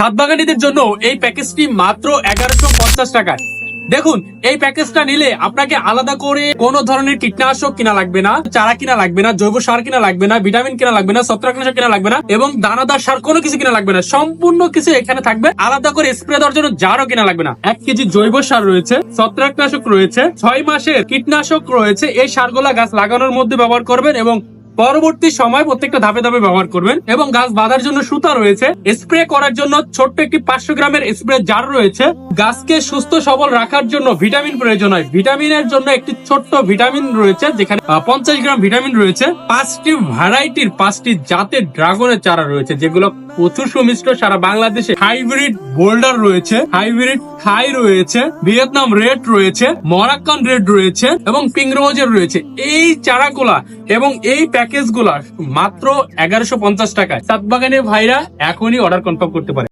ছাদ বাগানীদের জন্য এই প্যাকেজটি মাত্র 1150 টাকায়। দেখুন, এই প্যাকেজটা নিলে আপনাকে আলাদা করে কোনো ধরনের কীটনাশক কিনা লাগবে না, চারা কিনা লাগবে না, জৈব সার কিনা লাগবে না, ভিটামিন কিনা লাগবে না, ছত্রাকনাশক কিনা লাগবে না এবং দানাদার সার কোনো কিছু কিনা লাগবে না। সম্পূর্ণ কিছু এখানে থাকবে। আলাদা করে স্প্রে দেওয়ার জন্য জারও কিনা লাগবে না। 1 কেজি জৈব সার রয়েছে, ছত্রাকনাশক রয়েছে, 6 মাসের কীটনাশক রয়েছে। এই সারগুলা গাছ লাগানোর মধ্যে ব্যবহার করবেন এবং পরবর্তী সময় প্রত্যেকটা ধাপে ধাপে ব্যবহার করবেন। এবং গাছ বাঁধার জন্য সুতা রয়েছে। স্প্রে করার জন্য ছোট্ট একটি 500 গ্রামের স্প্রে জার রয়েছে। গাছকে সুস্থ সবল রাখার জন্য ভিটামিন প্রয়োজন হয়, ভিটামিনের জন্য একটি ছোট্ট ভিটামিন রয়েছে, যেখানে 50 গ্রাম ভিটামিন রয়েছে। 5টি ভ্যারাইটির 5টি জাতের ড্রাগনের চারা রয়েছে, যেগুলো প্রচুর সুমিষ্ট। সারা বাংলাদেশে হাইব্রিড বোল্ডার রয়েছে, হাইব্রিড থাই রয়েছে, ভিয়েতনাম রেড রয়েছে, মরাক্কান রেড রয়েছে এবং পিঙ্ক রোজের রয়েছে। এই চারাগুলা এবং এই প্যাকেজগুলা মাত্র 1150 টাকায়। ছাদ বাগানের ভাইরা এখনই অর্ডার কনফার্ম করতে পারে।